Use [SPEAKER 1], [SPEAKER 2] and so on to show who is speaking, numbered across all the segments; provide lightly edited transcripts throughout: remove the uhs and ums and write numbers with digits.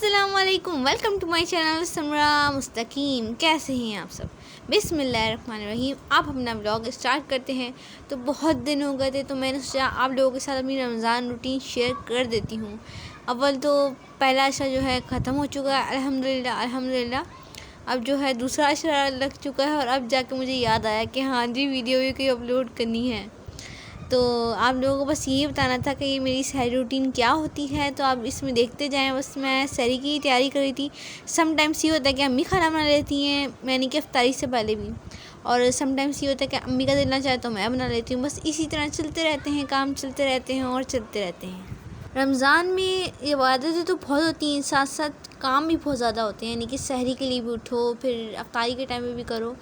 [SPEAKER 1] السلام علیکم، welcome to my channel سمرا مستقیم۔ کیسے ہیں آپ سب؟ بسم اللہ الرحمن الرحیم۔ آپ اپنا ولاگ اسٹارٹ کرتے ہیں تو بہت دن ہو گئے تھے، تو میں نے سوچا آپ لوگوں کے ساتھ اپنی رمضان روٹین شیئر کر دیتی ہوں۔ اول تو پہلا عشرہ جو ہے ختم ہو چکا ہے، الحمدللہ۔ اب جو ہے دوسرا عشرہ لگ چکا ہے، اور اب جا کے مجھے یاد آیا کہ ہاں جی ویڈیو بھی کوئی اپلوڈ کرنی ہے۔ تو آپ لوگوں کو بس یہ بتانا تھا کہ یہ میری سحری روٹین کیا ہوتی ہے، تو آپ اس میں دیکھتے جائیں۔ بس میں سحری کی تیاری کر رہی تھی۔ سم ٹائمس یہ ہوتا ہے کہ امی کھانا بنا لیتی ہیں، یعنی کہ افطاری سے پہلے بھی، اور سم ٹائمس یہ ہوتا ہے کہ امی کا دل نہ چاہے تو میں بنا لیتی ہوں۔ بس اسی طرح چلتے رہتے ہیں، کام چلتے رہتے ہیں اور چلتے رہتے ہیں۔ رمضان میں عبادتیں تو بہت ہوتی ہیں، ساتھ ساتھ کام بھی بہت زیادہ ہوتے ہیں، یعنی کہ سحری کے لیے بھی اٹھو، پھر افطاری کے ٹائم میں بھی کرو۔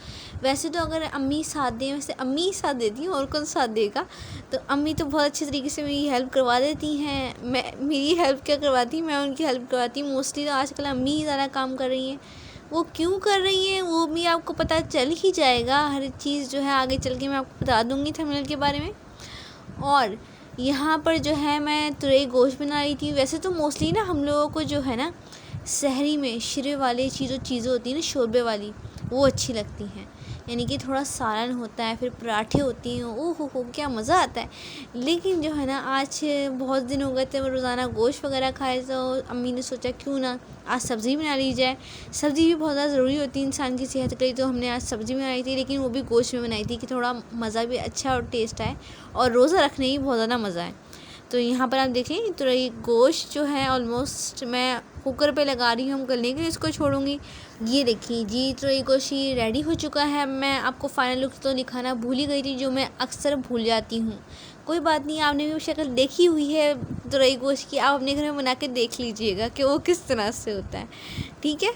[SPEAKER 1] ویسے تو اگر امی ساتھ دیں، ویسے امی ہی ساتھ دیتی ہیں، اور کون ساتھ دے گا؟ تو امی تو بہت اچھے طریقے سے میری ہیلپ کروا دیتی ہیں۔ میری ہیلپ کیا کرواتی ہیں، میں ان کی ہیلپ کرواتی ہوں۔ موسٹلی تو آج کل امی ہی زیادہ کام کر رہی ہیں۔ وہ کیوں کر رہی ہیں وہ بھی آپ کو پتہ چل ہی جائے گا، ہر چیز جو ہے آگے چل کے میں آپ کو بتا دوں گی تھمبنیل کے بارے میں۔ اور یہاں پر جو ہے میں تورئی گوشت بنا رہی تھی۔ ویسے تو موسٹلی نا ہم لوگوں کو جو ہے نا سحری میں شرے والے چیزیں ہوتی ہیں نا، شوربے والی، وہ اچھی لگتی ہیں، یعنی کہ تھوڑا سالن ہوتا ہے، پھر پراٹھے ہوتی ہیں، ہو کیا مزہ آتا ہے۔ لیکن جو ہے نا آج بہت دن ہو گئے تھے روزانہ گوشت وغیرہ کھائے، تو امی نے سوچا کیوں نہ آج سبزی بنا لی جائے۔ سبزی بھی بہت زیادہ ضروری ہوتی ہے انسان کی صحت کے لیے، تو ہم نے آج سبزی بنائی تھی، لیکن وہ بھی گوشت میں بنائی تھی کہ تھوڑا مزہ بھی اچھا اور ٹیسٹ آئے، اور روزہ رکھنے کی بہت زیادہ مزہ ہے۔ تو یہاں پر آپ دیکھیں تورئی گوشت جو ہے آلموسٹ میں کوکر پہ لگا رہی ہوں گلنے کے لیے، اس کو چھوڑوں گی۔ یہ دیکھیے جی تورئی گوشت ریڈی ہو چکا ہے۔ میں آپ کو فائنل لک تو دکھانا بھول ہی گئی تھی، جو میں اکثر بھول جاتی ہوں۔ کوئی بات نہیں، آپ نے بھی شکل دیکھی ہوئی ہے تورئی گوشت کی، آپ اپنے گھر میں بنا کے دیکھ لیجئے گا کہ وہ کس طرح سے ہوتا ہے، ٹھیک ہے۔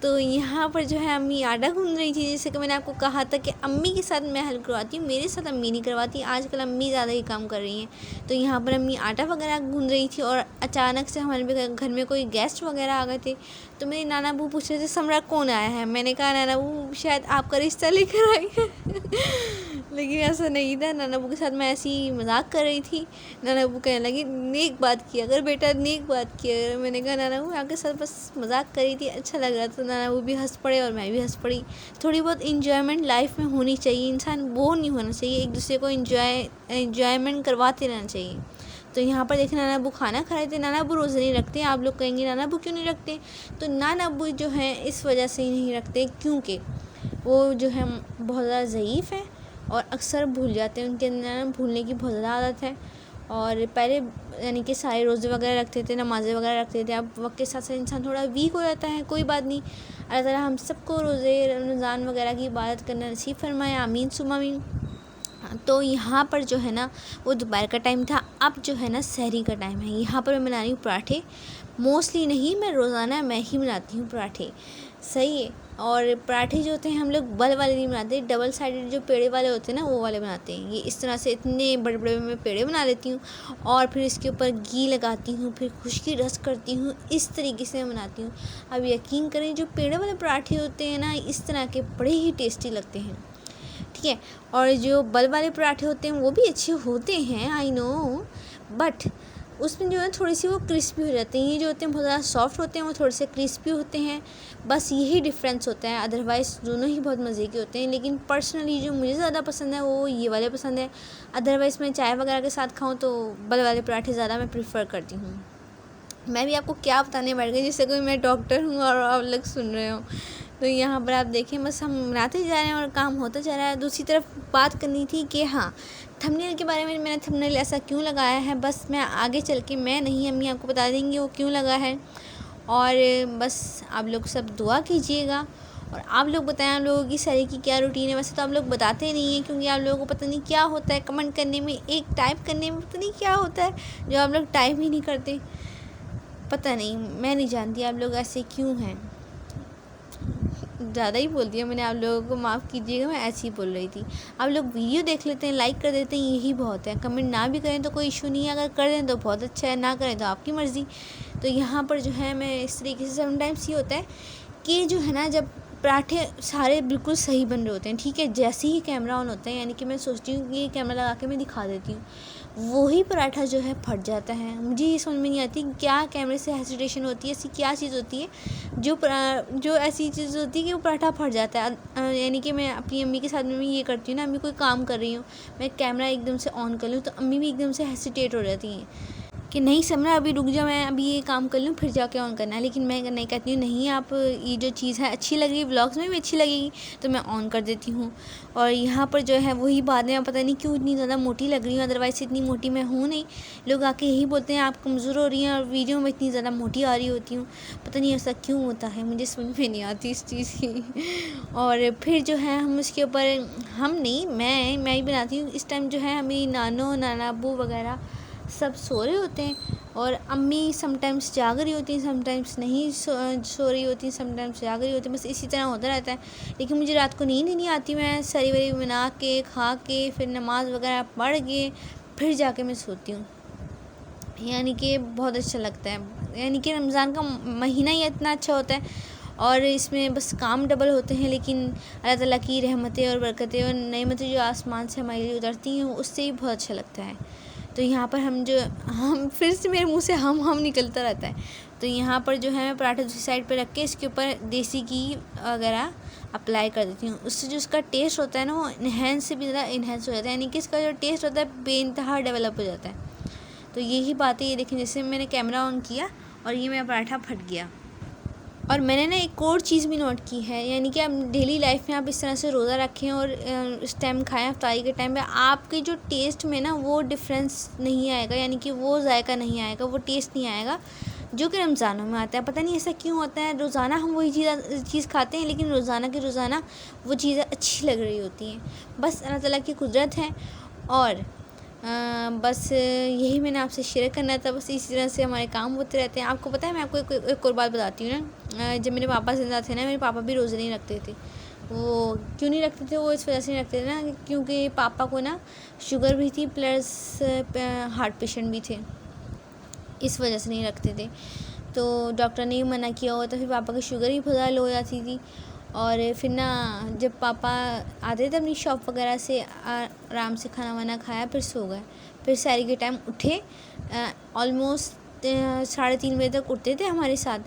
[SPEAKER 1] تو یہاں پر جو ہے امی آٹا گوندھ رہی تھی، جیسے کہ میں نے آپ کو کہا تھا کہ امی کے ساتھ میں ہیلپ کرواتی ہوں، میرے ساتھ امی نہیں کرواتی۔ آج کل امی زیادہ ہی کام کر رہی ہیں، تو یہاں پر امی آٹا وغیرہ گوندھ رہی تھی، اور اچانک سے ہمارے گھر میں کوئی گیسٹ وغیرہ آ گئے تھے، تو میرے نانا ابو پوچھ رہے تھے سمرا کون آیا ہے۔ میں نے کہا نانا ابو شاید آپ کا رشتہ لے کر آئی ہے، لیکن ایسا نہیں تھا۔ نانا ابو کے ساتھ میں ایسی مذاق کر رہی تھی۔ نانا ابو کہنے لگے نیک بات کیا اگر بیٹا، نیک بات کیا اگر۔ میں نے کہا نانا ابو آپ کے ساتھ بس مذاق کر رہی تھی، اچھا لگ رہا تھا۔ نانا ابو بھی ہنس پڑے اور میں بھی ہنس پڑی۔ تھوڑی بہت انجوائمنٹ لائف میں ہونی چاہیے، انسان بور نہیں ہونا چاہیے، ایک دوسرے کو انجوائمنٹ کرواتے رہنا چاہیے۔ تو یہاں پر دیکھیں نانا ابو کھانا کھا رہے تھے۔ نانا ابو روزے نہیں رکھتے، آپ لوگ کہیں گے نانا ابو کیوں نہیں رکھتے؟ تو نانا ابو جو ہیں اس وجہ سے نہیں رکھتے کیونکہ وہ جو ہے بہت زیادہ ضعیف ہیں، اور اکثر بھول جاتے ہیں، ان کے اندر بھولنے کی بہت زیادہ عادت ہے۔ اور پہلے یعنی کہ سارے روزے وغیرہ رکھتے تھے، نمازیں وغیرہ رکھتے تھے، اب وقت کے ساتھ ساتھ انسان تھوڑا ویک ہو جاتا ہے، کوئی بات نہیں۔ اللہ تعالیٰ ہم سب کو روزے رمضان وغیرہ کی عبادت کرنا نصیب فرمائے، آمین ثم آمین۔ تو یہاں پر جو ہے نا وہ دوپہر کا ٹائم تھا، اب جو ہے نا سحری کا ٹائم ہے۔ یہاں پر میں بنا رہی ہوں پراٹھے، موسٹلی نہیں میں روزانہ میں ہی بناتی ہوں پراٹھے، صحیح ہے۔ اور پراٹھے جو ہوتے ہیں ہم لوگ بل والے نہیں بناتے، ڈبل سائڈڈ جو پیڑے والے ہوتے ہیں نا وہ والے بناتے ہیں۔ یہ اس طرح سے اتنے بڑے بڑے میں پیڑے بنا لیتی ہوں، اور پھر اس کے اوپر گھی لگاتی ہوں، پھر خشکی رس کرتی ہوں، اس طریقے سے میں بناتی ہوں۔ اب یقین کریں جو پیڑے والے پراٹھے ہوتے ہیں نا اس طرح کے بڑے ہی ٹیسٹی لگتے ہیں، ٹھیک ہے۔ اور جو بل والے پراٹھے ہوتے ہیں وہ بھی اچھے ہوتے ہیں، آئی نو، بٹ اس میں جو ہے تھوڑی سی وہ کرسپی ہو جاتے ہیں۔ یہ جو ہوتے ہیں بہت زیادہ سافٹ ہوتے ہیں، وہ تھوڑے سے کرسپی ہوتے ہیں، بس یہی ڈفرینس ہوتا ہے، ادروائز دونوں ہی بہت مزے کے ہوتے ہیں۔ لیکن پرسنلی جو مجھے زیادہ پسند ہے وہ یہ والے پسند ہے، ادروائز میں چائے وغیرہ کے ساتھ کھاؤں تو بل والے پراٹھے زیادہ میں پریفر کرتی ہوں۔ میں بھی آپ کو کیا بتانے بیٹھ گئی، جیسے کوئی میں ڈاکٹر ہوں اور آپ لوگ سن رہے ہوں۔ تو یہاں پر آپ دیکھیں بس ہم بناتے جا رہے ہیں اور کام ہوتا جا رہا ہے۔ دوسری طرف بات کرنی تھی کہ ہاں تھمبنیل کے بارے میں نے تھمبنیل ایسا کیوں لگایا ہے، بس میں آگے چل کے میں نہیں امی آپ کو بتا دیں گی وہ کیوں لگا ہے۔ اور بس آپ لوگ سب دعا کیجیے گا، اور آپ لوگ بتائیں آپ لوگوں کی سحری کی کیا روٹین ہے۔ ویسے تو آپ لوگ بتاتے نہیں ہیں، کیونکہ آپ لوگوں کو پتہ نہیں کیا ہوتا ہے کمنٹ کرنے میں، ایک ٹائپ کرنے میں پتہ نہیں کیا ہوتا ہے جو آپ لوگ ٹائپ ہی نہیں کرتے، پتہ نہیں، میں نہیں جانتی آپ لوگ ایسے کیوں ہیں۔ زیادہ ہی بول دیا میں نے، آپ لوگوں کو معاف کیجیے گا، میں ایسی ہی بول رہی تھی۔ آپ لوگ ویڈیو دیکھ لیتے ہیں، لائک کر دیتے ہیں، یہی بہت ہے۔ کمنٹ نہ بھی کریں تو کوئی ایشو نہیں ہے، اگر کر دیں تو بہت اچھا ہے، نہ کریں تو آپ کی مرضی۔ تو یہاں پر جو ہے میں اس طریقے سے سم ٹائمس یہ ہوتا ہے کہ جو ہے نا جب پراٹھے سارے بالکل صحیح بن رہے ہوتے ہیں، ٹھیک ہے، جیسے ہی کیمرہ آن ہوتا ہے، یعنی کہ میں سوچتی ہوں کہ یہ کیمرہ لگا کے میں دکھا دیتی ہوں، وہی پراٹھا جو ہے پھٹ جاتا ہے. مجھے یہ سمجھ میں نہیں آتی کیا کیمرے سے ہیسیٹیشن ہوتی ہے، ایسی کیا چیز ہوتی ہے جو ایسی چیز ہوتی ہے کہ وہ پراٹھا پھٹ جاتا ہے. یعنی کہ میں اپنی امی کے ساتھ میں یہ کرتی ہوں نا، امی کوئی کام کر رہی ہوں، میں کیمرہ ایک دم سے آن کر لوں تو امی بھی ایک دم سے ہیسیٹیٹ ہو جاتی ہیں کہ نہیں سمرا ابھی رک جا، میں ابھی یہ کام کر لوں پھر جا کے آن کرنا ہے. لیکن میں نہیں کہتی ہوں، نہیں آپ یہ جو چیز ہے اچھی لگ رہی ہے، بلاگس میں بھی اچھی لگے گی تو میں آن کر دیتی ہوں. اور یہاں پر جو ہے وہی بات ہے، پتہ نہیں کیوں اتنی زیادہ موٹی لگ رہی ہوں، ادروائز اتنی موٹی میں ہوں نہیں. لوگ آ کے یہی بولتے ہیں آپ کمزور ہو رہی ہیں اور ویڈیو میں اتنی زیادہ موٹی آ رہی ہوتی ہوں. پتہ نہیں ایسا کیوں ہوتا ہے، مجھے سمجھ میں نہیں آتی اس چیز کی. اور پھر جو ہے ہم اس کے اوپر میں ہی بناتی ہوں. اس ٹائم جو ہے ہمیں نانا ابو وغیرہ سب سو رہے ہوتے ہیں اور امی سم ٹائمس جاگ رہی ہوتی ہیں، سم ٹائمس نہیں سو رہی ہوتی ہیں، سم ٹائمس جاگ رہی ہوتی ہیں، بس اسی طرح ہوتا رہتا ہے. لیکن مجھے رات کو نیند ہی نہیں آتی، میں سری وری بنا کے کھا کے پھر نماز وغیرہ پڑھ کے پھر جا کے میں سوتی ہوں. یعنی کہ بہت اچھا لگتا ہے، یعنی کہ رمضان کا مہینہ ہی اتنا اچھا ہوتا ہے اور اس میں بس کام ڈبل ہوتے ہیں، لیکن اللہ تعالیٰ کی رحمتیں اور برکتیں اور نعمتیں جو آسمان سے ہمارے لیے اترتی ہیں اس سے ہی بہت اچھا لگتا ہے. تو یہاں پر ہم پھر سے میرے منہ سے ہم نکلتا رہتا ہے. تو یہاں پر جو ہے میں پراٹھا دوسری سائڈ پہ رکھ کے اس کے اوپر دیسی گھی وغیرہ اپلائی کر دیتی ہوں. اس سے جو اس کا ٹیسٹ ہوتا ہے نا وہ انہینس سے بھی زیادہ انہینس ہو جاتا ہے، یعنی کہ اس کا جو ٹیسٹ ہوتا ہے بے انتہا ڈیولپ ہو جاتا ہے. تو یہی بات ہے، یہ دیکھیں جیسے میں نے کیمرہ آن کیا اور یہ میرا پراٹھا پھٹ گیا. اور میں نے نا ایک اور چیز بھی نوٹ کی ہے، یعنی کہ آپ ڈیلی لائف میں آپ اس طرح سے روزہ رکھیں اور اس ٹائم کھائیں، افطاری کے ٹائم پہ آپ کے جو ٹیسٹ میں نا وہ ڈفرینس نہیں آئے گا، یعنی کہ وہ ذائقہ نہیں آئے گا، وہ ٹیسٹ نہیں آئے گا جو کہ رمضانوں میں آتا ہے. پتہ نہیں ایسا کیوں ہوتا ہے، روزانہ ہم وہی چیز کھاتے ہیں لیکن روزانہ کی روزانہ وہ چیزیں اچھی لگ رہی ہوتی ہیں. بس اللہ تعالیٰ کی قدرت ہے. اور بس یہی میں نے آپ سے شیئر کرنا تھا. بس اسی طرح سے ہمارے کام ہوتے رہتے ہیں. آپ کو پتہ ہے میں آپ کو ایک اور بات بتاتی ہوں نا، جب میرے پاپا زندہ تھے نا، میرے پاپا بھی روزے نہیں رکھتے تھے. وہ کیوں نہیں رکھتے تھے؟ وہ اس وجہ سے نہیں رکھتے تھے نا کیونکہ پاپا کو نا شوگر بھی تھی پلس ہارٹ پیشنٹ بھی تھے، اس وجہ سے نہیں رکھتے تھے. تو ڈاکٹر نے بھی منع کیا ہوا تھا، پھر پاپا کی شوگر ہی بہت لو ہو جاتی تھی. اور پھر نا جب پاپا آتے تھے اپنی شاپ وغیرہ سے، آرام سے کھانا وانا کھایا پھر سو گئے. پھر سحری کے ٹائم اٹھے، آلموسٹ 3:30 بجے تک اٹھتے تھے ہمارے ساتھ،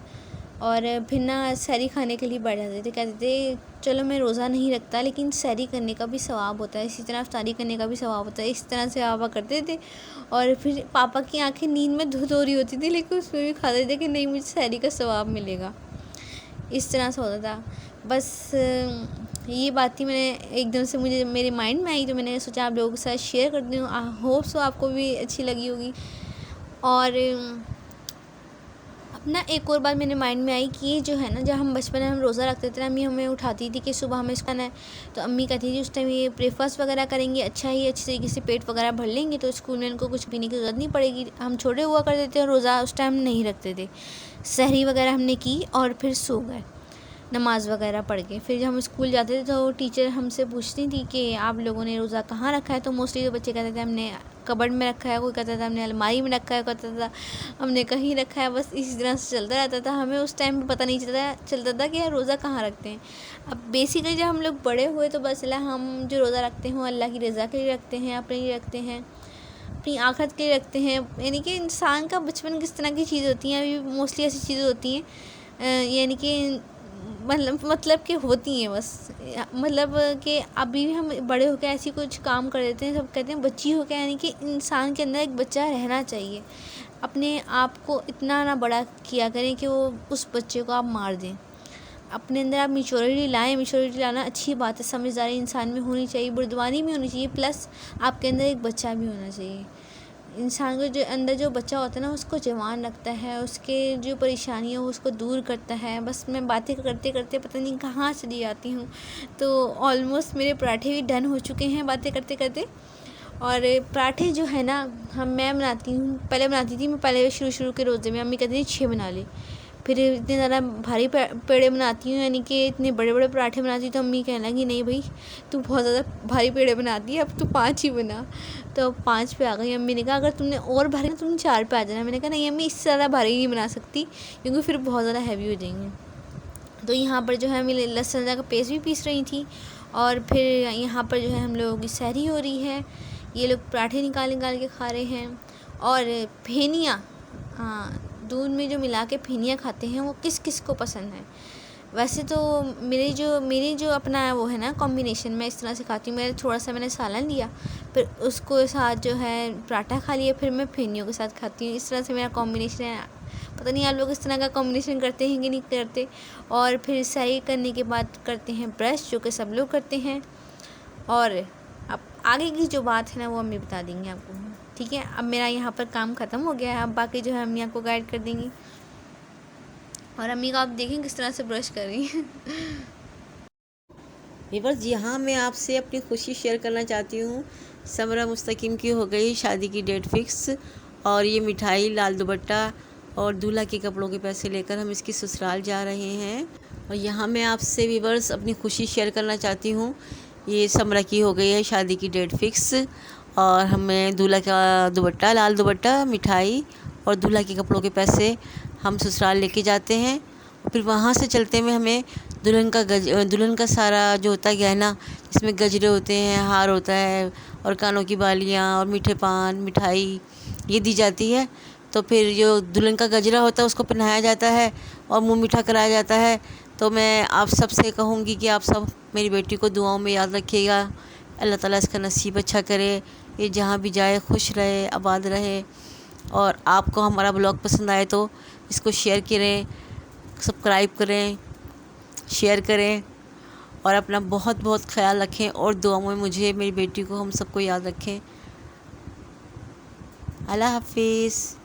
[SPEAKER 1] اور پھر نا سحری کھانے کے لیے بیٹھ جاتے تھے. کہتے تھے چلو میں روزہ نہیں رکھتا لیکن سحری کرنے کا بھی ثواب ہوتا ہے، اسی طرح افطاری کرنے کا بھی ثواب ہوتا ہے. اس طرح سے پاپا کرتے تھے. اور پھر پاپا کی آنکھیں نیند میں دھت ہو رہی ہوتی تھی لیکن اس میں بھی کھاتے تھے کہ نہیں مجھے سحری کا ثواب ملے گا. اس طرح سے ہوتا تھا. بس یہ بات تھی، میں نے ایک دم سے مجھے میرے مائنڈ میں آئی تو میں نے سوچا آپ لوگوں کے ساتھ شیئر کرتی ہوں. ہوپ سو آپ کو بھی اچھی لگی ہوگی. اور اپنا ایک اور بات میرے مائنڈ میں آئی کہ یہ جو ہے نا، جب ہم بچپن میں ہم روزہ رکھتے تھے نا، امی ہمیں اٹھاتی تھی کہ صبح ہمیں اس کھانا ہے، تو امی کہتی تھی اس ٹائم یہ بریک فاسٹ وغیرہ کریں گے، اچھا ہی اچھی طریقے سے پیٹ وغیرہ بھر لیں گے تو اسکول میں ان کو کچھ پینے کی ضرورت نہیں پڑے گی. ہم چھوٹے ہوا کرتے تھے اور روزہ اس ٹائم نہیں رکھتے تھے. سحری وغیرہ ہم نے کی اور پھر سو گئے نماز وغیرہ پڑھ کے. پھر جب ہم اسکول جاتے تھے تو ٹیچر ہم سے پوچھتی تھی کہ آپ لوگوں نے روزہ کہاں رکھا ہے، تو موسٹلی جو بچے کہتے تھے ہم نے کبڈ میں رکھا ہے، کوئی کہتا تھا ہم نے الماری میں رکھا ہے، کوئی کہتا تھا ہم نے کہیں رکھا ہے. بس اسی طرح سے چلتا رہتا تھا. ہمیں اس ٹائم پہ پتہ نہیں چلتا تھا کہ روزہ کہاں رکھتے ہیں. اب بیسیکلی جب ہم لوگ بڑے ہوئے تو بس ہم جو روزہ رکھتے ہیں اللہ کی رضا کے لیے رکھتے ہیں، اپنے لیے رکھتے ہیں، اپنی آخرت کے لیے رکھتے ہیں. یعنی کہ انسان کا بچپن کس طرح کی چیز ہوتی ہیں، ابھی موسٹلی ایسی چیزیں ہوتی ہیں، یعنی کہ مطلب کہ ہوتی ہیں بس، مطلب کہ ابھی بھی ہم بڑے ہو کے ایسی کچھ کام کر دیتے ہیں، سب کہتے ہیں بچی ہو کے. یعنی کہ انسان کے اندر ایک بچہ رہنا چاہیے. اپنے آپ کو اتنا نہ بڑا کیا کریں کہ وہ اس بچے کو آپ مار دیں. اپنے اندر آپ میچورٹی لائیں. میچورٹی لانا اچھی بات ہے، سمجھداری انسان میں ہونی چاہیے، بردبانی بھی ہونی چاہیے، پلس آپ کے اندر ایک بچہ بھی ہونا چاہیے. انسان کو جو اندر جو بچہ ہوتا ہے نا اس کو جوان رکھتا ہے، اس کے جو پریشانیاں اس کو دور کرتا ہے. بس میں باتیں کرتے کرتے پتہ نہیں کہاں چلی جاتی ہوں. تو آلموسٹ میرے پراٹھے بھی ڈن ہو چکے ہیں باتیں کرتے کرتے. اور پراٹھے جو ہے نا میں بناتی ہوں، پہلے بناتی تھی میں، پہلے شروع کے روزے میں امی کہتی تھی 6 بنا لے. پھر اتنے زیادہ بھاری پیڑے بناتی ہوں، یعنی کہ اتنے بڑے بڑے پراٹھے بناتی ہوں تو امی کہنے لگی نہیں بھائی تو بہت زیادہ بھاری پیڑے بناتی ہے، اب تو 5 ہی بنا. تو 5 پہ آ گئی. امی نے کہا اگر تم نے اور بھاری تم 4 پہ آ جانا. میں نے کہا نہیں امی اس سے زیادہ بھاری نہیں بنا سکتی کیونکہ پھر بہت زیادہ ہیوی ہو جائیں گے. تو یہاں پر جو ہے ہمیں لہسن کا پیسٹ بھی پیس رہی تھی، اور پھر یہاں پر جو ہے ہم لوگوں کی سحری ہو رہی ہے۔ یہ لوگ پراٹھے نکال کے کھا رہے ہیں، اور پھینیاں، ہاں دودھ میں جو ملا کے پھینیاں کھاتے ہیں وہ کس کس کو پسند ہے۔ ویسے تو میری جو اپنا وہ ہے نا کمبینیشن، میں اس طرح سے کھاتی ہوں۔ میں نے سالن لیا، پھر اس کو ساتھ جو ہے پراٹھا کھا لیا، پھر میں پھینیوں کے ساتھ کھاتی ہوں۔ اس طرح سے میرا کمبینیشن ہے۔ پتہ نہیں آپ لوگ اس طرح کا کمبینیشن کرتے ہیں کہ نہیں کرتے۔ اور پھر سحری کرنے کے بعد کرتے ہیں برش، جو کہ سب لوگ کرتے ہیں۔ اور اب آگے کی جو بات ہے نا وہ امی بتا دیں گے آپ کو، ٹھیک ہے۔ اب میرا یہاں پر کام ختم ہو گیا ہے، اب باقی جو ہے امی آپ کو گائیڈ کر دیں گی، اور امی کو آپ دیکھیں کس طرح سے برش کر رہی ہیں۔
[SPEAKER 2] بس یہاں میں آپ سے اپنی خوشی شیئر کرنا چاہتی ہوں۔ سمرہ مستقیم کی ہو گئی شادی کی ڈیٹ فکس، اور یہ مٹھائی، لال دوپٹہ اور دولہا کے کپڑوں کے پیسے لے کر ہم اس کی سسرال جا رہے ہیں۔ اور یہاں میں آپ سے ویورز اپنی خوشی شیئر کرنا چاہتی ہوں۔ یہ سمرہ کی ہو گئی ہے شادی کی ڈیٹ فکس، اور ہمیں دولہا کا دوپٹہ، لال دوپٹہ، مٹھائی اور دولہا کے کپڑوں کے پیسے ہم سسرال لے کے جاتے ہیں۔ پھر وہاں سے چلتے ہوئے ہمیں دلہن کا سارا جو ہوتا ہے گہنا، جس میں گجرے ہوتے ہیں، ہار ہوتا ہے، اور کانوں کی بالیاں اور میٹھے پان، مٹھائی یہ دی جاتی ہے۔ تو پھر جو دلہن کا گجرا ہوتا ہے اس کو پہنایا جاتا ہے اور منہ میٹھا کرایا جاتا ہے۔ تو میں آپ سب سے کہوں گی کہ آپ سب میری بیٹی کو دعاؤں میں یاد رکھیے گا۔ اللہ تعالیٰ اس کا نصیب اچھا کرے، یہ جہاں بھی جائے خوش رہے، آباد رہے۔ اور آپ کو ہمارا بلاگ پسند آئے تو اس کو شیئر کریں، سبسکرائب کریں، شیئر کریں، اور اپنا بہت بہت خیال رکھیں، اور دعاؤں میں مجھے، میری بیٹی کو، ہم سب کو یاد رکھیں۔ اللہ حافظ۔